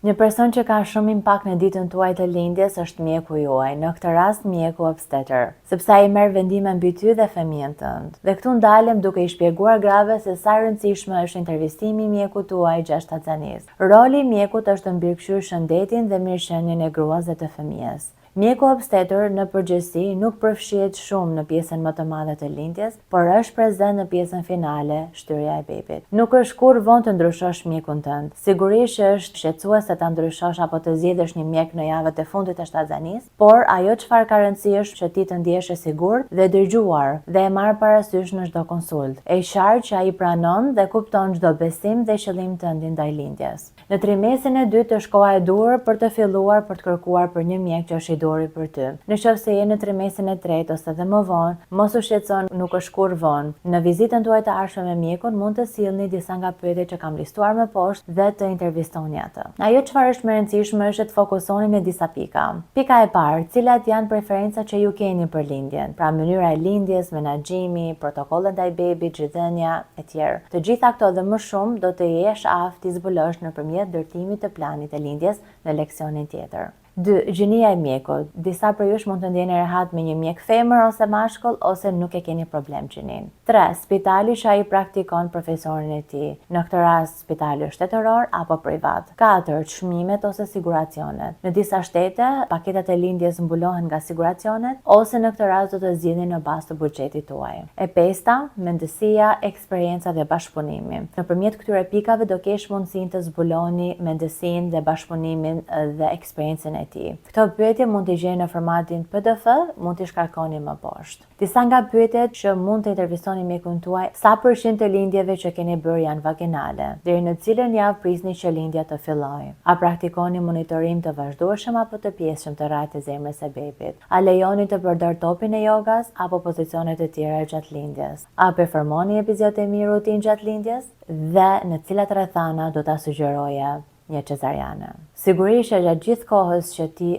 Një person që ka shumë impakt në ditën tuaj të lindjes është mjeku juaj, në këtë rast mjeku obstetër, sepse ai merr vendime mbi ty dhe fëmijën tënd. Dhe këtu ndalem duke i shpjeguar grave se sa e rëndësishme është intervistimi i mjekut tuaj gjatë shtatzanisë. Roli i mjekut është të mbikëqyrë shëndetin dhe mirëqenien e gruas dhe të fëmijës. Mjeku obstetër në përgjithësi nuk përfshihet shumë në pjesën më të madhe të lindjes, por është prezent në pjesën finale, shtyrja e bebit. Nuk është kur vonë të ndryshosh mjekun tënd. Sigurisht që është shqetësuese ta ndryshosh apo të zgjedhësh një mjek në javët e fundit të shtatzanisë, por ajo çfarë ka rëndësi është që ti të ndihesh i sigurt dhe dëgjuar dhe e marr parasysh në çdo konsult. E qartë që ai pranon dhe kupton çdo besim dhe qëllim tënd ndaj lindjes. Në trimesin e dytë është koha e duhur për të filluar për të kërkuar për një mjek që është i dori për ty. Nëse je në trimesin e tretë ose edhe më vonë, mos u shqetëson, nuk është kur vonë. Në vizitën tuaj të ardhshme me mjekun mund të sillni disa nga pyetjet që kam listuar më poshtë dhe të intervistoni atë. Ajo çfarë është më e rëndësishme është të fokusoni në disa pika. Pika e parë, cilat janë preferencat që ju keni për lindjen? Pra mënyra e lindjes, menaxhimi, protokollet ndaj bebit, zgjidhënia etj. Të gjitha këto dhe më shumë do të jesh aftë të zbulosh nëpërmjet ndërtimit të planit të lindjes në leksionin tjetër. 2. Gjinia e mjekut. Disa prej jush mund të ndjeni rehat me një mjek femër ose mashkull ose nuk e keni problem gjinin. 3. Spitali që ai praktikon profesionin e tij. Në këtë rast spitali është shtetëror apo privat. 4. Çmimet ose siguracionet. Në disa shtete, paketat e lindjes mbulohen nga siguracionet ose në këtë rast do të zgjidhni në bazë të buxhetit tuaj. E 5. Mendësia, eksperjenca dhe bashkëpunimi. Nëpërmjet këtyre pikave do kesh mundësinë të zbuloni mendësinë dhe bashkëpunimin dhe eksperiencën e tij. Këto pyetje mund t'i gjeni në formatin PDF, mund t'i shkarkoni më poshtë. Disa nga pyetjet që mund të intervistoni mjekun tuaj: sa përqind të lindjeve që keni bërë janë vaginale? Deri në cilën javë prisni që lindja të fillojë? A praktikoni monitorim të vazhdueshëm apo të pjesshëm të rrajtë të zemrës së bebit? A lejoni të përdor topin e jogas apo pozicione të tjera gjatë lindjes? A performoni epiziotemi rutinë gjatë lindjes? Dhe në cilat rrethana do ta sugjeroje një cesariane? Sigurisht që gjatë gjithë kohës që ti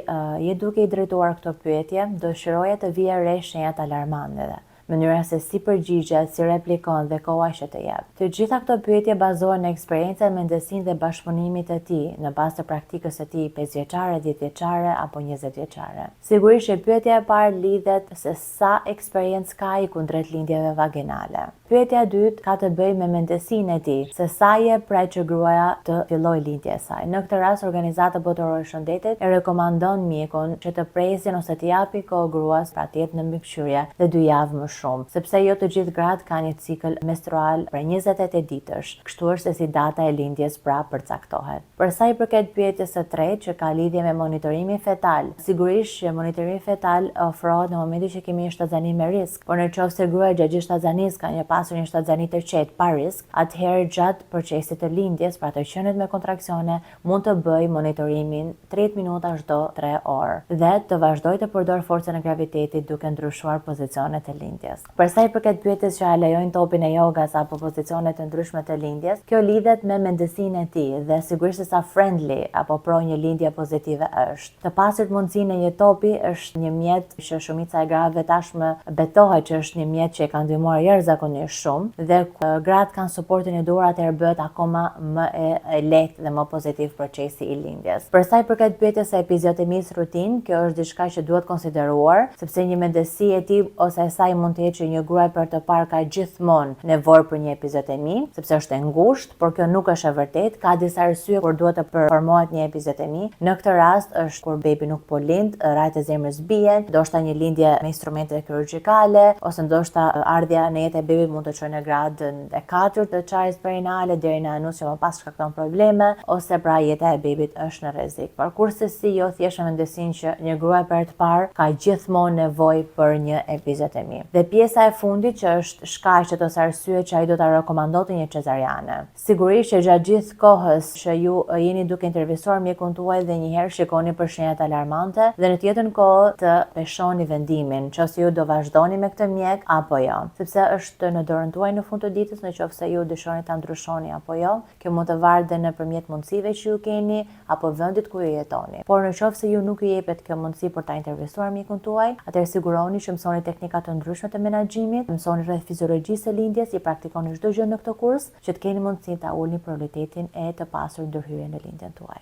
je duke i drejtuar këto pyetje, dëshiroja të vije re shenjat alarmante, mënyra se si përgjigjet, si replikon dhe koha që të jep. Të gjitha këto pyetje bazohen në eksperiencën, mendësinë dhe bashkëpunimit të tij në bazë të praktikës së tij 5 vjeçare, 10 vjeçare apo 20 vjeçare. Sigurisht që pyetja e parë lidhet se sa eksperiencë ka ai kundrejt lindjeve vaginale. Pyetja e dytë ka të bëjë me mendësinë e tij, se sa je prej që gruaja të fillojë lindja e saj. Në këtë rast, Organizata Botërore e Shëndetit e rekomandon mjekun që të presin ose të japi kohë gruas pra të jetë në mbikëqyrje dhe 2 javë më shumë, sepse jo të gjithë gratë kanë një cikël menstrual për 28 ditësh, kështu është se si data e lindjes pra përcaktohet. Për sa i përket pyetjes së tretë që ka lidhje me monitorimin fetal, sigurisht që monitorimi fetal ofrohet në momentin që kemi një shtatzani me risk, por nëse gruaja gjatë gjithë shtatzanisë ka një pasur një shtatzani të qetë pa risk, atëherë gjatë procesit të lindjes, pra të qenet me kontraksione, mund të bëj monitorimin 30 minuta çdo 3 orë dhe të vazhdoj të përdor forcën e gravitetit duke ndryshuar pozicionet e lindjes. Për sa i përket pyetjes që a lejojnë topin e jogas apo pozicione të ndryshme të lindjes, kjo lidhet me mendësinë e tij dhe sigurisht se sa friendly apo pro një lindje pozitive është. Të pasur mundësinë e një topi është një mjet që shumica e grave tashmë betohet që është një mjet që e ka ndihmuar jashtëzakonisht shumë dhe gratë kanë suportin e duhur, atëherë bëhet akoma më e lehtë dhe më pozitiv procesi i lindjes. Për sa i përket pyetjes së epiziotemisë rutinë, kjo është diçka që duhet konsideruar, sepse një mendësi e tij ose e saj mund të jetë që një grua për të parë ka gjithmonë nevojë për një epiziotemi, sepse është e ngushtë, por kjo nuk është e vërtetë. Ka disa arsye kur duhet të performohet një epiziotemi. Në këtë rast është kur bebi nuk po lind, rrajtë e zemrës bien, ndoshta një lindje me instrumente kirurgjikale, ose ndoshta ardhja në jetë e bebit mund të çojë në gradën e 4 të çarjes perinale deri në anus që më pas shkakton probleme, ose pra jeta e bebit është në rrezik. Por kurse si jo thjesht me mendesinë që një grua për të parë ka gjithmonë nevojë për një epiziotemi. Dhe pjesa e fundit që është shkaqet ose arsyet që ai do ta rekomandonte një cesariane. Sigurisht që gjatë gjithë kohës që ju jeni duke intervistuar mjekun tuaj dhe një herë shikoni për shenjat alarmante dhe në të njëjtën kohë të peshoni vendimin nëse ju do vazhdoni me këtë mjek apo jo, sepse është në dorën tuaj në fund të ditës nëse ju dëshironi ta ndryshoni apo jo. Kjo mund të varet dhe nëpërmjet mundësive që ju keni apo vendit ku ju jetoni. Por nëse ju nuk ju jepet kjo mundësi për ta intervistuar mjekun tuaj, atëherë siguroni që mësoni teknika të ndryshme të menaxhimit, mësoni rreth fiziologjisë së lindjes, i praktikoni çdo gjë në këtë kurs që të keni mundësi ta ulni prioritetin e të pasur ndërhyrje në lindjen tuaj.